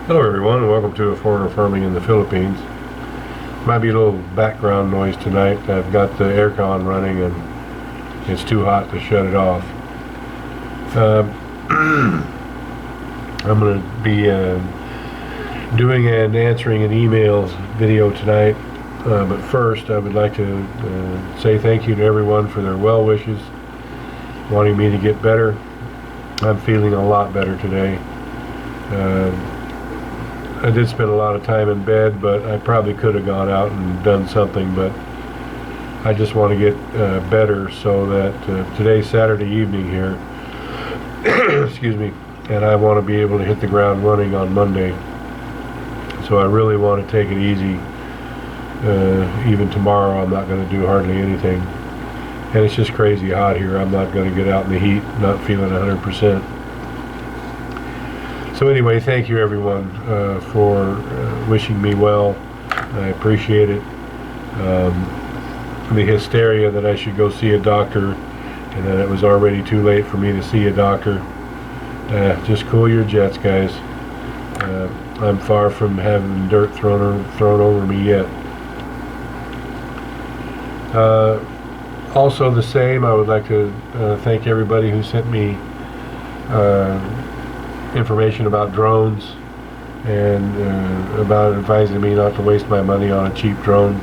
Hello everyone, and welcome to A Foreigner Farming in the Philippines. Might be a little background noise tonight. I've got the aircon running and it's too hot to shut it off. I'm going to be doing and answering an email video tonight, but first I would like to say thank you to everyone for their well wishes, wanting me to get better. I'm feeling a lot better today. I did spend a lot of time in bed, but I probably could have gone out and done something, but I just want to get better so that today's Saturday evening here, excuse me, and I want to be able to hit the ground running on Monday. So I really want to take it easy. Even tomorrow I'm not going to do hardly anything. And it's just crazy hot here. I'm not going to get out in the heat, not feeling 100%. So anyway, thank you everyone for wishing me well. I appreciate it. The hysteria that I should go see a doctor and that it was already too late for me to see a doctor. Just cool your jets, guys. I'm far from having dirt thrown over me yet. Also the same, I would like to thank everybody who sent me information about drones and about advising me not to waste my money on a cheap drone.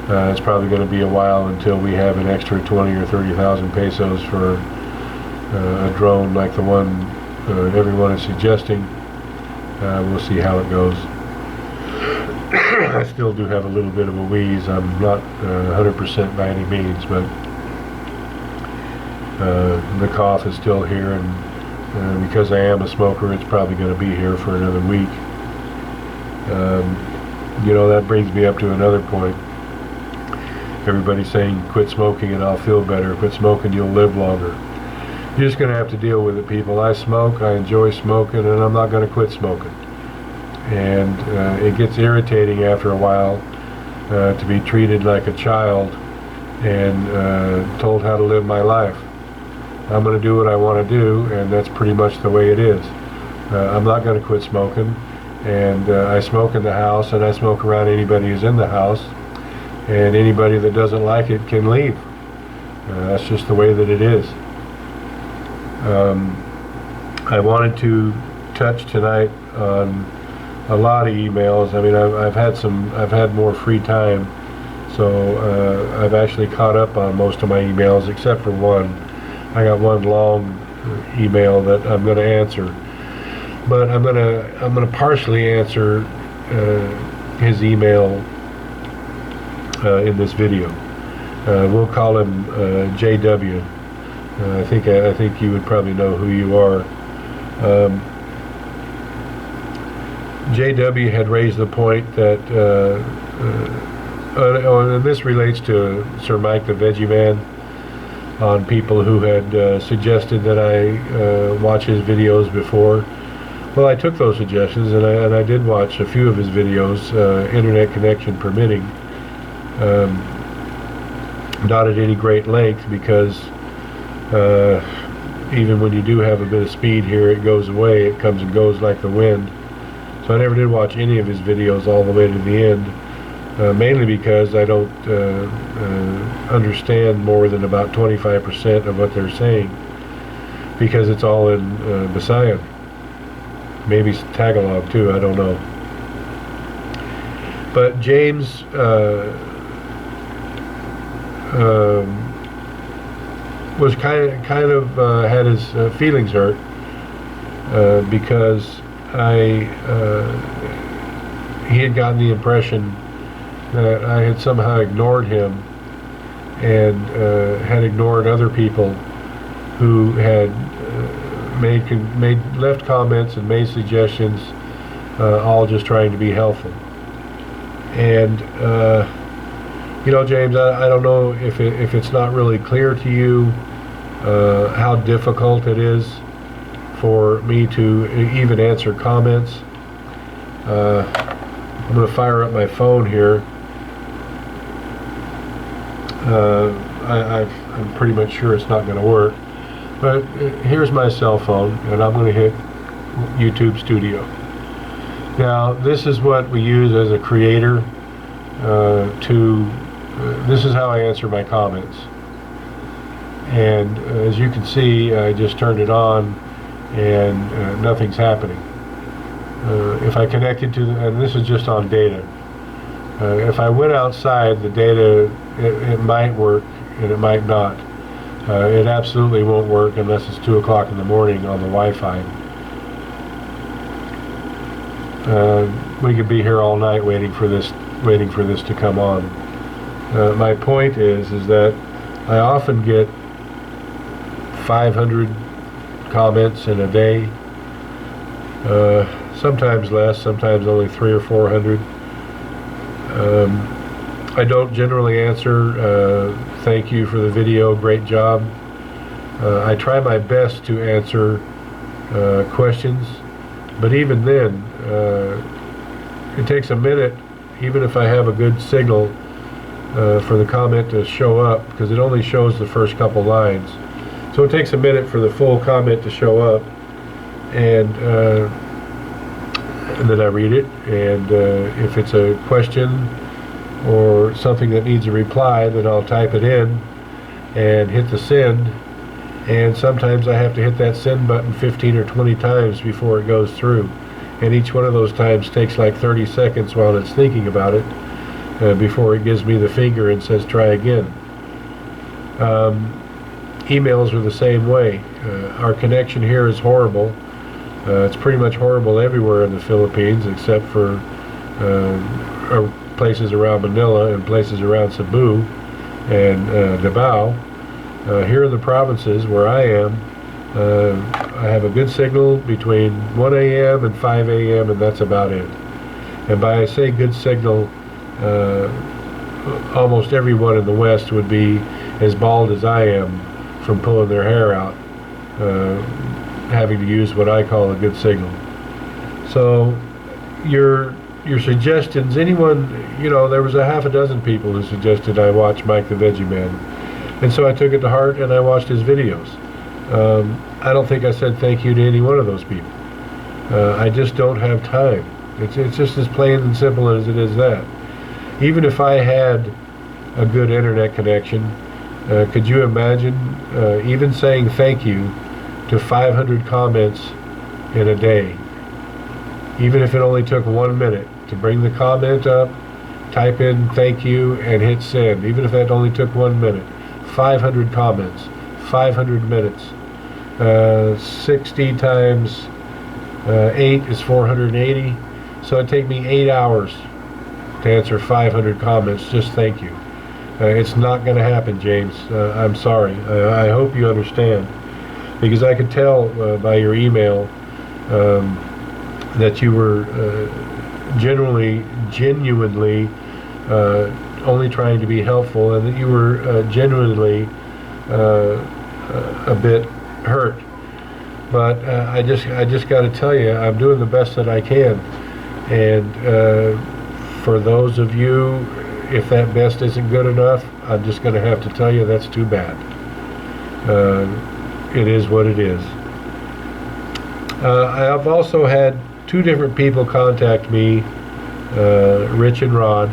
It's probably going to be a while until we have an extra 20 or 30,000 pesos for a drone like the one everyone is suggesting. We'll see how it goes. I still do have a little bit of a wheeze. I'm not 100% by any means, but the cough is still here, and because I am a smoker, it's probably going to be here for another week. You know, that brings me up to another point. Everybody's saying quit smoking and I'll feel better. Quit smoking, you'll live longer. You're just going to have to deal with it, people. I smoke, I enjoy smoking, and I'm not going to quit smoking. And it gets irritating after a while to be treated like a child and told how to live my life. I'm going to do what I want to do, and that's pretty much the way it is. I'm not going to quit smoking, and I smoke in the house, and I smoke around anybody who's in the house, and anybody that doesn't like it can leave. That's just the way that it is. I wanted to touch tonight on a lot of emails. I mean, I've had more free time, so I've actually caught up on most of my emails except for one. I got one long email that I'm going to answer, but I'm going to partially answer his email in this video. We'll call him JW. I think you would probably know who you are. JW had raised the point that, and this relates to Sir Mike the Veggie Man, on people who had suggested that I watch his videos before. Well, I took those suggestions and I did watch a few of his videos, internet connection permitting. Not at any great length, because even when you do have a bit of speed here, it goes away, it comes and goes like the wind. So I never did watch any of his videos all the way to the end, mainly because I don't understand more than about 25% of what they're saying, because it's all in Visayan. Maybe Tagalog too, I don't know. But James was kind of had his feelings hurt because he had gotten the impression that I had somehow ignored him and had ignored other people who had left comments and made suggestions, all just trying to be helpful. And you know, James, I don't know if it's not really clear to you how difficult it is for me to even answer comments. I'm going to fire up my phone here. I'm pretty much sure it's not going to work. But here's my cell phone, and I'm going to hit YouTube Studio. Now, this is what we use as a creator this is how I answer my comments. And as you can see, I just turned it on and nothing's happening. If I connected to and this is just on data. If I went outside, the data, it might work and it might not. It absolutely won't work unless it's 2 o'clock in the morning on the Wi-Fi. We could be here all night waiting for this to come on. My point is that I often get 500 comments in a day, sometimes less, sometimes only 300 or 400. I don't generally answer thank you for the video, great job. I try my best to answer questions, but even then it takes a minute, even if I have a good signal, for the comment to show up, because it only shows the first couple lines. So it takes a minute for the full comment to show up, and then I read it, and if it's a question or something that needs a reply, then I'll type it in and hit the send, and sometimes I have to hit that send button 15 or 20 times before it goes through, and each one of those times takes like 30 seconds while it's thinking about it before it gives me the finger and says try again. Emails are the same way. Our connection here is horrible. It's pretty much horrible everywhere in the Philippines except for places around Manila and places around Cebu and Davao. Here in the provinces where I am, I have a good signal between 1 a.m. and 5 a.m. and that's about it. And by I say good signal, almost everyone in the West would be as bald as I am from pulling their hair out, having to use what I call a good signal. So your suggestions, anyone, there was a half a dozen people who suggested I watch Mike the Veggie Man, and so I took it to heart and I watched his videos. I don't think I said thank you to any one of those people. I just don't have time. It's just as plain and simple as it is that. Even if I had a good internet connection, could you imagine even saying thank you to 500 comments in a day? Even if it only took 1 minute to bring the comment up, type in thank you and hit send. Even if that only took 1 minute. 500 comments, 500 minutes. 60 times 8 is 480. So it'd take me 8 hours to answer 500 comments, just thank you. It's not going to happen, James. I'm sorry. I hope you understand, because I could tell by your email that you were genuinely only trying to be helpful, and that you were genuinely a bit hurt. But I just got to tell you, I'm doing the best that I can, and for those of you, if that best isn't good enough, I'm just going to have to tell you that's too bad. It is what it is. I've also had 2 different people contact me, Rich and Rod.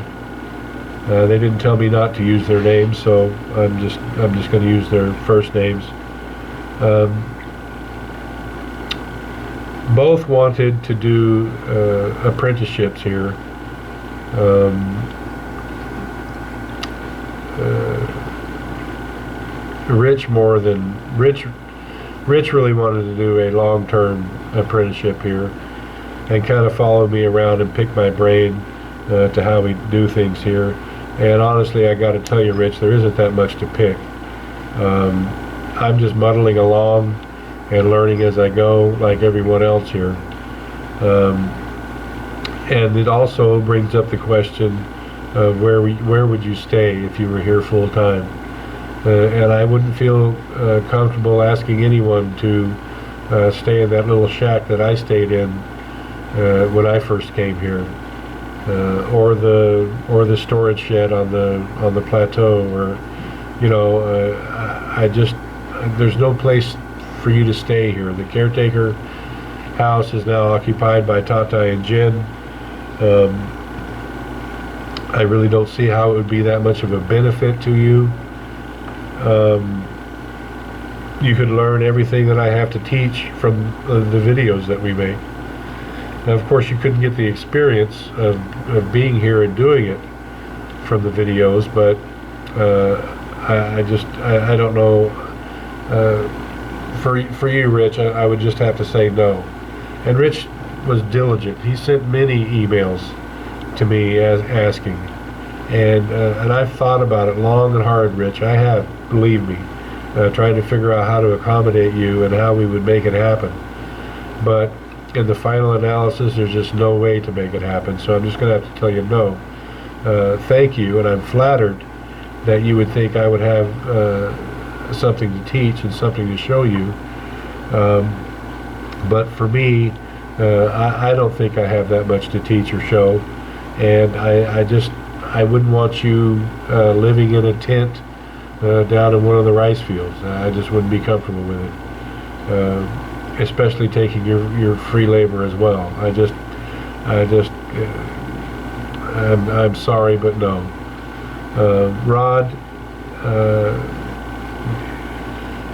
They didn't tell me not to use their names, so I'm just going to use their first names. Both wanted to do apprenticeships here. Rich really wanted to do a long-term apprenticeship here and kind of follow me around and pick my brain to how we do things here. And honestly, I got to tell you, Rich, there isn't that much to pick. I'm just muddling along and learning as I go, like everyone else here. And it also brings up the question of where would you stay if you were here full time? And I wouldn't feel comfortable asking anyone to stay in that little shack that I stayed in when I first came here, or the storage shed on the plateau, or there's no place for you to stay here. The caretaker house is now occupied by Tata and Jen. I really don't see how it would be that much of a benefit to you. You could learn everything that I have to teach from the videos that we make. Now, of course, you couldn't get the experience of being here and doing it from the videos, but I don't know. For you, Rich, I would just have to say no. And Rich was diligent. He sent many emails to me asking, and I've thought about it long and hard, Rich. I have, believe me, trying to figure out how to accommodate you and how we would make it happen. But in the final analysis, there's just no way to make it happen. So I'm just going to have to tell you no. Thank you, and I'm flattered that you would think I would have something to teach and something to show you. But for me, I don't think I have that much to teach or show, and I wouldn't want you living in a tent down in one of the rice fields. I just wouldn't be comfortable with it, especially taking your free labor as well. I'm sorry, but no. Rod,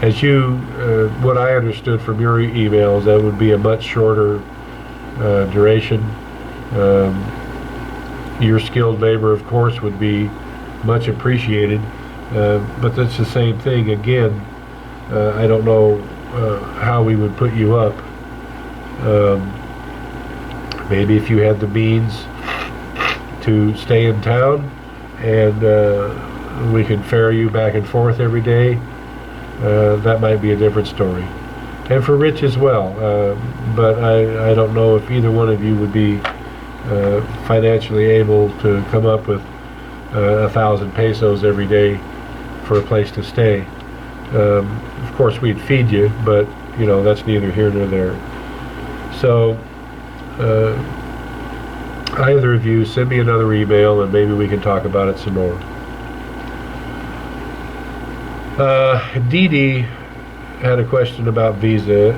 as you, what I understood from your emails, that would be a much shorter duration. Your skilled labor, of course, would be much appreciated, but that's the same thing. Again, I don't know how we would put you up. Maybe if you had the means to stay in town and we could ferry you back and forth every day, that might be a different story. And for Rich as well, but I don't know if either one of you would be financially able to come up with 1,000 pesos every day for a place to stay. Of course, we'd feed you, but you know, that's neither here nor there. So either of you, send me another email and maybe we can talk about it some more. Dee Dee had a question about visas,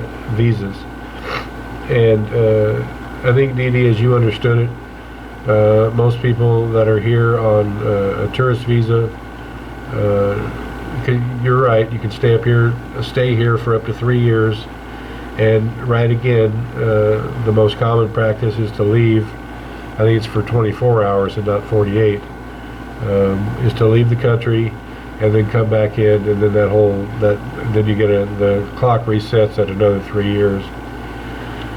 and I think, Dee Dee, as you understood it, most people that are here on a tourist visa, you're right, you can stay here for up to 3 years, and right again, the most common practice is to leave. I think it's for 24 hours and not 48, is to leave the country and then come back in, and then then you get the clock resets at another 3 years,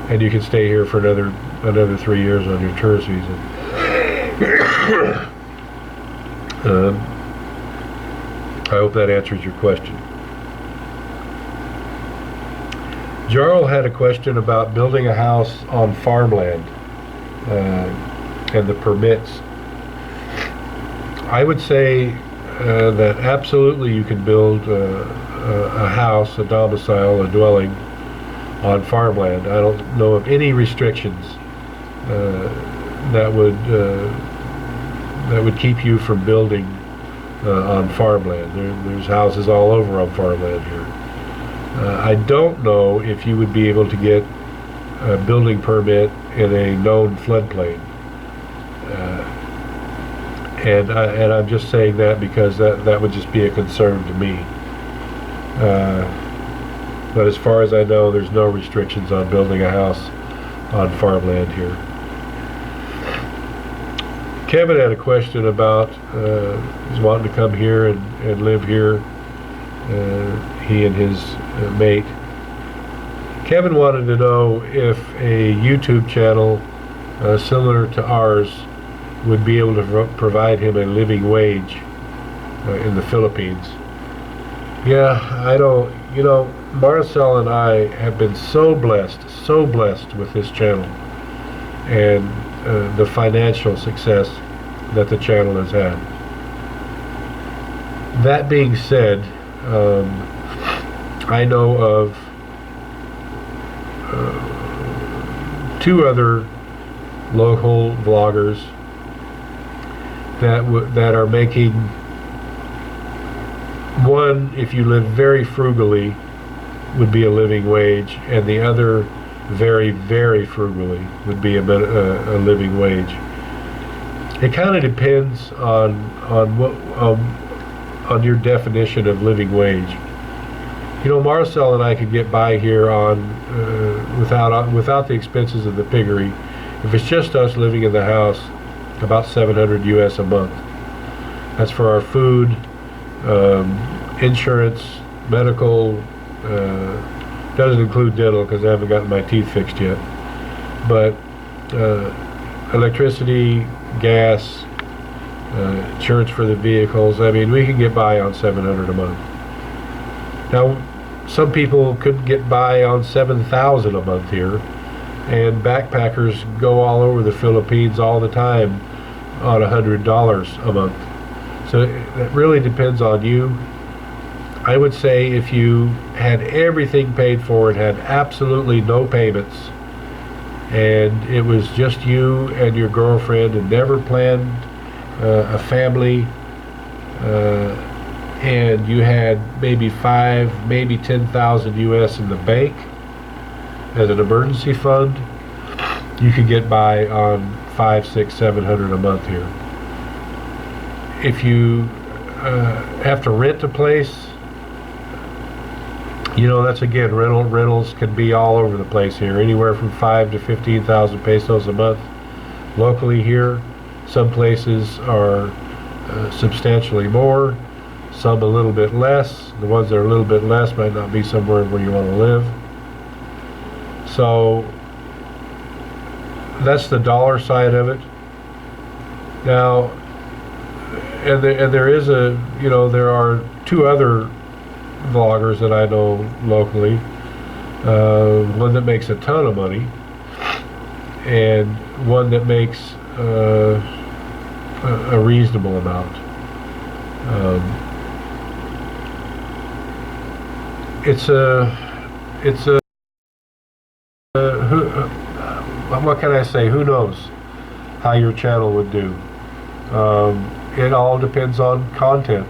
and you can stay here for another 3 years on your tourist visa. I hope that answers your question. Jarl had a question about building a house on farmland and the permits. I would say that absolutely you can build a house, a domicile, a dwelling on farmland. I don't know of any restrictions that would keep you from building on farmland. There's houses all over on farmland here. I don't know if you would be able to get a building permit in a known floodplain. And I'm just saying that because that would just be a concern to me. But as far as I know, there's no restrictions on building a house on farmland here. Kevin had a question about he's wanting to come here and live here, he and his mate. Kevin wanted to know if a YouTube channel similar to ours would be able to provide him a living wage in the Philippines. Yeah, I don't, you know, Marcel and I have been so blessed with this channel and the financial success that the channel has had. That being said, I know of 2 other local vloggers that are making, one, if you live very frugally, would be a living wage, and the other very, very frugally would be a living wage. It kind of depends on your definition of living wage. You know, Marcel and I could get by here on without the expenses of the piggery. If it's just us living in the house, about $700 US a month. That's for our food, insurance, medical. Doesn't include dental because I haven't gotten my teeth fixed yet. But electricity, gas, insurance for the vehicles. I mean, we can get by on $700 a month. Now, some people couldn't get by on $7,000 a month here, and backpackers go all over the Philippines all the time on $100 a month. So it really depends on you. I would say if you had everything paid for and had absolutely no payments, and it was just you and your girlfriend and never planned a family, and you had maybe 5, maybe 10,000 US in the bank as an emergency fund, you could get by on 500, 600, 700 a month here. If you have to rent a place, you know, that's again, rentals can be all over the place here, anywhere from 5 to 15,000 pesos a month. Locally here, some places are substantially more, some a little bit less. The ones that are a little bit less might not be somewhere where you want to live. So that's the dollar side of it. Now, and there is there are 2 other vloggers that I know locally. One that makes a ton of money, and one that makes a reasonable amount. What can I say? Who knows how your channel would do? It all depends on content.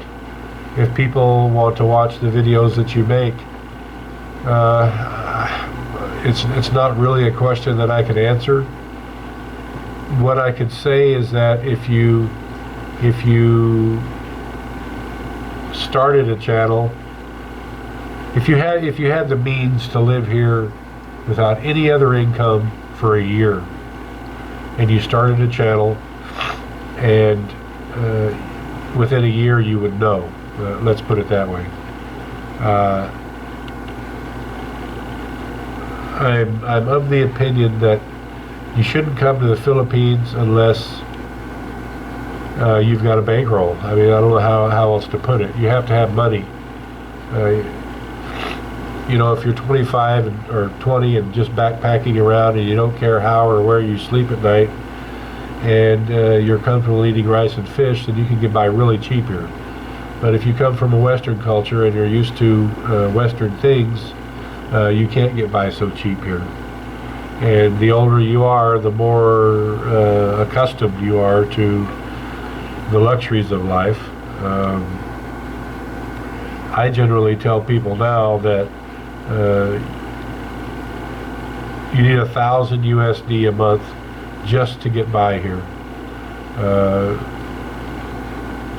If people want to watch the videos that you make, it's not really a question that I can answer. What I could say is that if you started a channel, if you had the means to live here without any other income for a year, and you started a channel, and within a year you would know. Let's put it that way. I'm of the opinion that you shouldn't come to the Philippines unless you've got a bankroll. I mean, I don't know how else to put it. You have to have money. You know, if you're 25 or 20 and just backpacking around and you don't care how or where you sleep at night, and you're comfortable eating rice and fish, then you can get by really cheap here. But if you come from a Western culture and you're used to Western things, you can't get by so cheap here. And the older you are, the more accustomed you are to the luxuries of life. I generally tell people now that you need 1,000 USD a month just to get by here,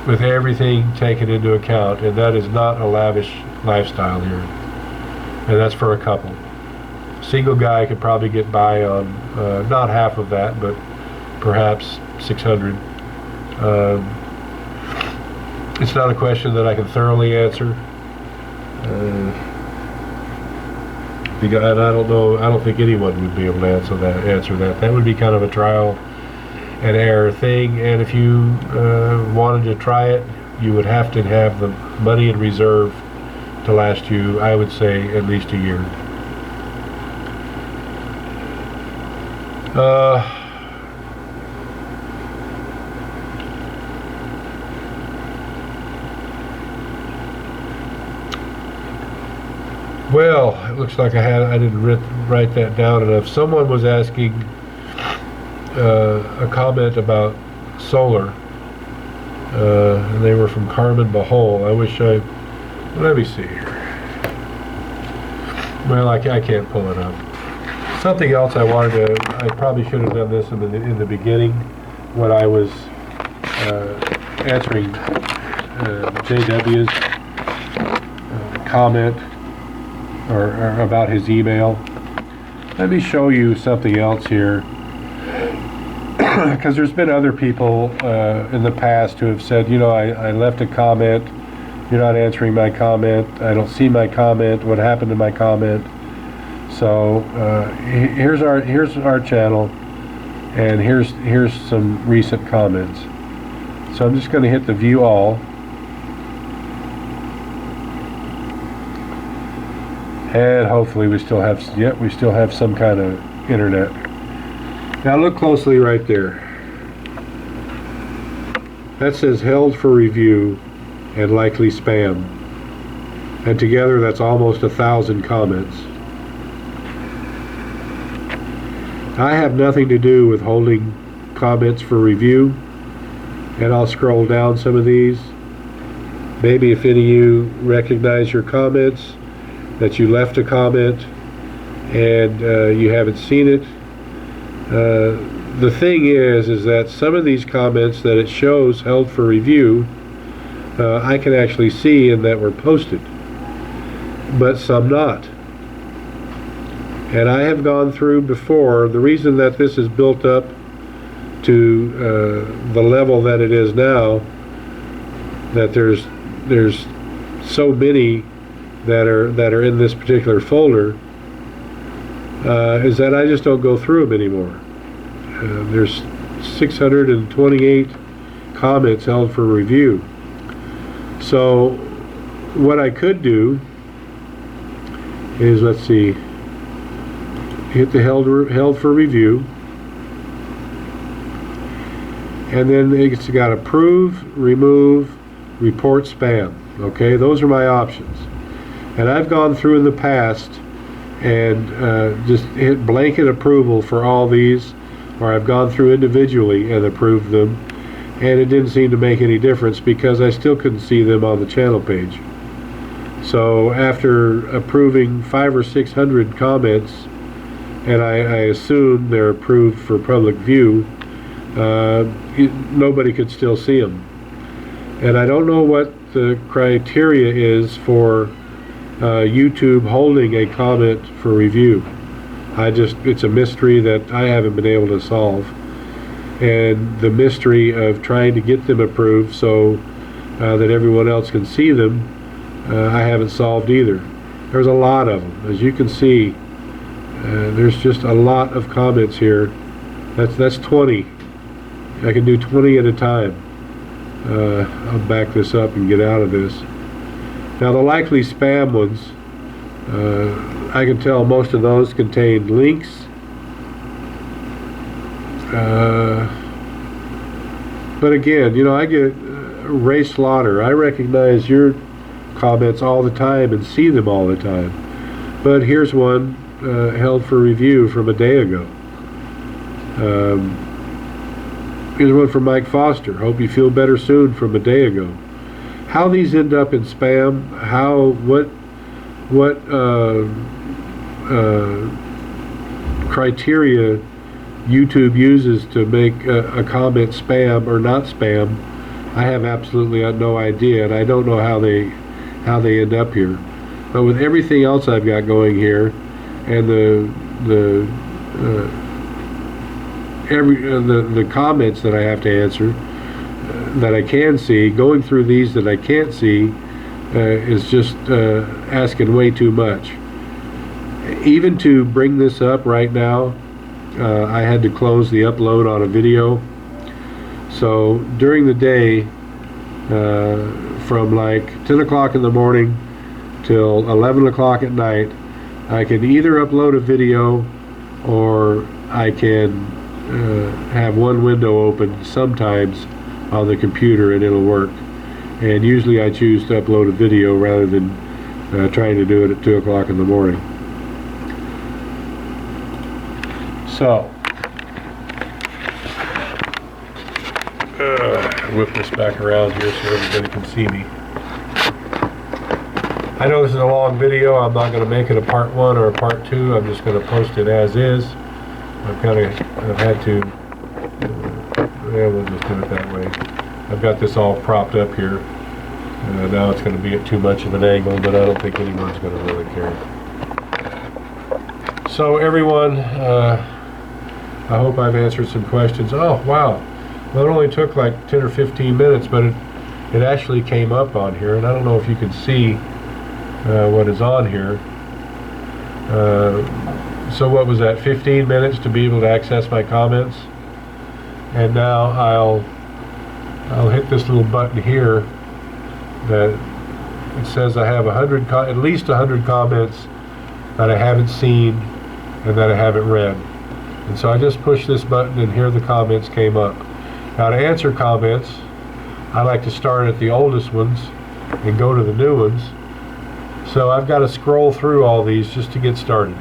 with everything taken into account, and that is not a lavish lifestyle here, and that's for a couple. Single guy could probably get by on not half of that, but perhaps 600. It's not a question that I can thoroughly answer. And I don't know. I don't think anyone would be able to answer that. That would be kind of a trial and error thing. And if you wanted to try it, you would have to have the money in reserve to last you, I would say, at least a year. Well, it looks like I didn't write that down enough. Someone was asking a comment about solar, and they were from Carmen Bahol. Let me see here. Well, I can't pull it up. Something else I wanted to, I probably should have done this in the beginning when I was answering JW's comment or about his email. Let me show you something else here, because there's been other people in the past who have said, you know, I left a comment, you're not answering my comment, I don't see my comment, what happened to my comment? So here's our channel, and here's some recent comments. So I'm just going to hit the view all, and hopefully we still have some kind of internet. Now look closely right there. That says held for review and likely spam, and together that's almost 1,000 comments. I have nothing to do with holding comments for review, and I'll scroll down some of these. Maybe if any of you recognize your comments, that you left a comment and you haven't seen it. The thing is that some of these comments that it shows held for review, I can actually see and that were posted, but some not. And I have gone through before. The reason that this is built up to the level that it is now, that there's so many that are in this particular folder, is that I just don't go through them anymore. There's 628 comments held for review. So what I could do is, let's see, hit the held for review, and then it's got approve, remove, report spam. Okay, those are my options. And I've gone through in the past and just hit blanket approval for all these, or I've gone through individually and approved them, and it didn't seem to make any difference because I still couldn't see them on the channel page. So after approving 500 or 600 comments, and I assume they're approved for public view, nobody could still see them. And I don't know what the criteria is for YouTube holding a comment for review. It's a mystery that I haven't been able to solve, and the mystery of trying to get them approved so that everyone else can see them, I haven't solved either. There's a lot of them, as you can see. There's just a lot of comments here. That's 20. I can do 20 at a time. I'll back this up and get out of this. Now the likely spam ones, I can tell most of those contain links. But again, you know, I get Ray Slaughter. I recognize your comments all the time and see them all the time. But here's one held for review from a day ago. Here's one from Mike Foster. Hope you feel better soon, from a day ago. How these end up in spam, what criteria YouTube uses to make a comment spam or not spam, I have absolutely no idea, and I don't know how they end up here. But with everything else I've got going here, and the comments that I have to answer, that I can see, going through these that I can't see is just asking way too much. Even to bring this up right now, I had to close the upload on a video. So during the day, from like 10 o'clock in the morning till 11 o'clock at night, I can either upload a video or I can have one window open sometimes on the computer and it'll work. And usually I choose to upload a video rather than trying to do it at 2 o'clock in the morning. So, whip this back around here so everybody can see me. I know this is a long video. I'm not going to make it a part 1 or a part 2. I'm just going to post it as is. I've had to, yeah, we'll just do it that way. I've got this all propped up here. Now it's going to be at too much of an angle, but I don't think anyone's going to really care. So everyone, I hope I've answered some questions. Oh, wow. Well, it only took like 10 or 15 minutes, but it actually came up on here, and I don't know if you can see what is on here. So what was that, 15 minutes to be able to access my comments? And now I'll hit this little button here that it says I have at least 100 comments that I haven't seen and that I haven't read. And so I just pushed this button and here the comments came up. Now to answer comments, I like to start at the oldest ones and go to the new ones. So I've got to scroll through all these just to get started.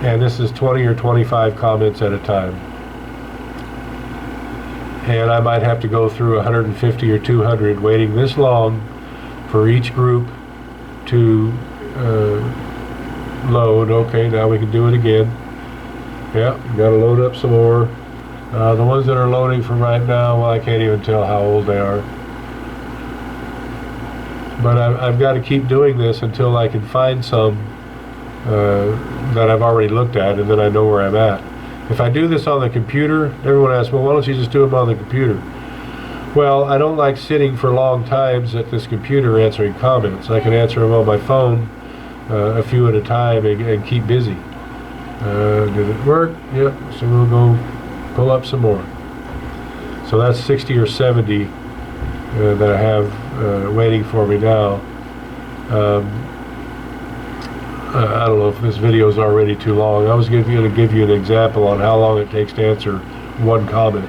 And this is 20 or 25 comments at a time. And I might have to go through 150 or 200 waiting this long for each group to load. Okay, now we can do it again. Yeah, got to load up some more. The ones that are loading from right now, well, I can't even tell how old they are. But I've got to keep doing this until I can find some that I've already looked at, and then I know where I'm at. If I do this on the computer, everyone asks, well, why don't you just do them on the computer? Well, I don't like sitting for long times at this computer answering comments. I can answer them on my phone a few at a time and keep busy. Did it work? Yep. So we'll go pull up some more. So that's 60 or 70 that I have waiting for me now. I don't know if this video is already too long. I was going to give you an example on how long it takes to answer one comment.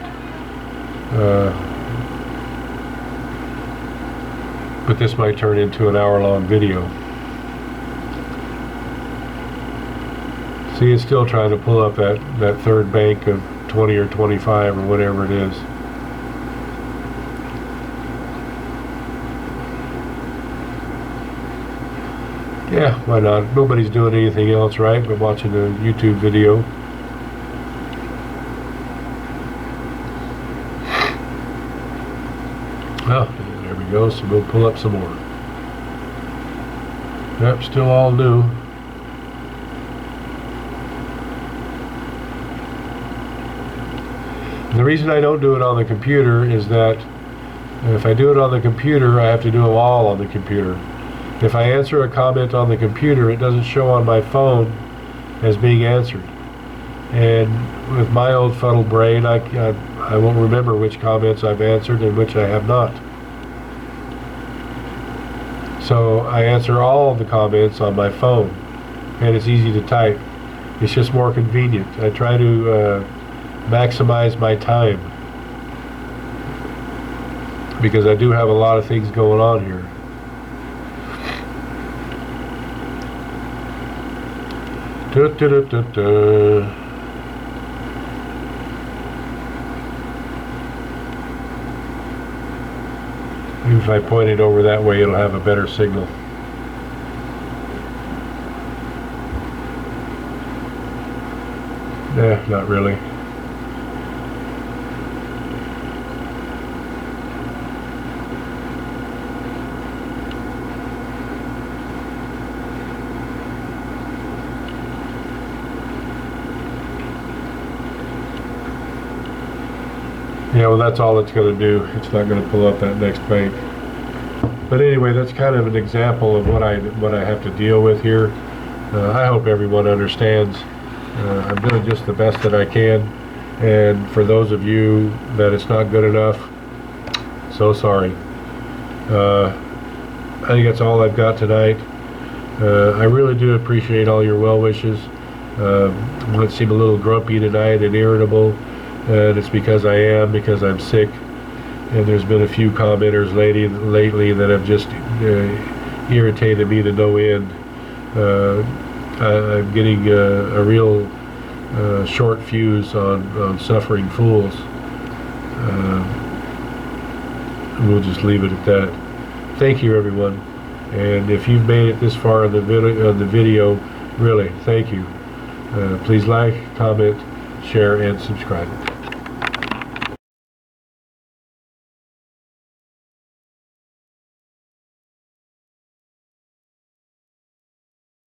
But this might turn into an hour-long video. See, it's still trying to pull up that third bank of 20 or 25 or whatever it is. Yeah, why not? Nobody's doing anything else, right, but watching a YouTube video. Well, there we go, so we'll pull up some more. Yep, still all new. And the reason I don't do it on the computer is that if I do it on the computer, I have to do them all on the computer. If I answer a comment on the computer, it doesn't show on my phone as being answered. And with my old fuddled brain, I won't remember which comments I've answered and which I have not. So I answer all of the comments on my phone, and it's easy to type. It's just more convenient. I try to maximize my time because I do have a lot of things going on here. Maybe if I point it over that way, it'll have a better signal. Nah, not really. Yeah, well, that's all it's going to do. It's not going to pull up that next bank. But anyway, that's kind of an example of what I have to deal with here. I hope everyone understands. I'm doing just the best that I can. And for those of you that it's not good enough, so sorry. I think that's all I've got tonight. I really do appreciate all your well wishes. I might seem a little grumpy tonight and irritable. And it's because because I'm sick, and there's been a few commenters lately that have just irritated me to no end. I'm getting a real short fuse on suffering fools. We'll just leave it at that. thank you, everyone. And if you've made it this far in the video, really, thank you. Please like, comment, share, and subscribe.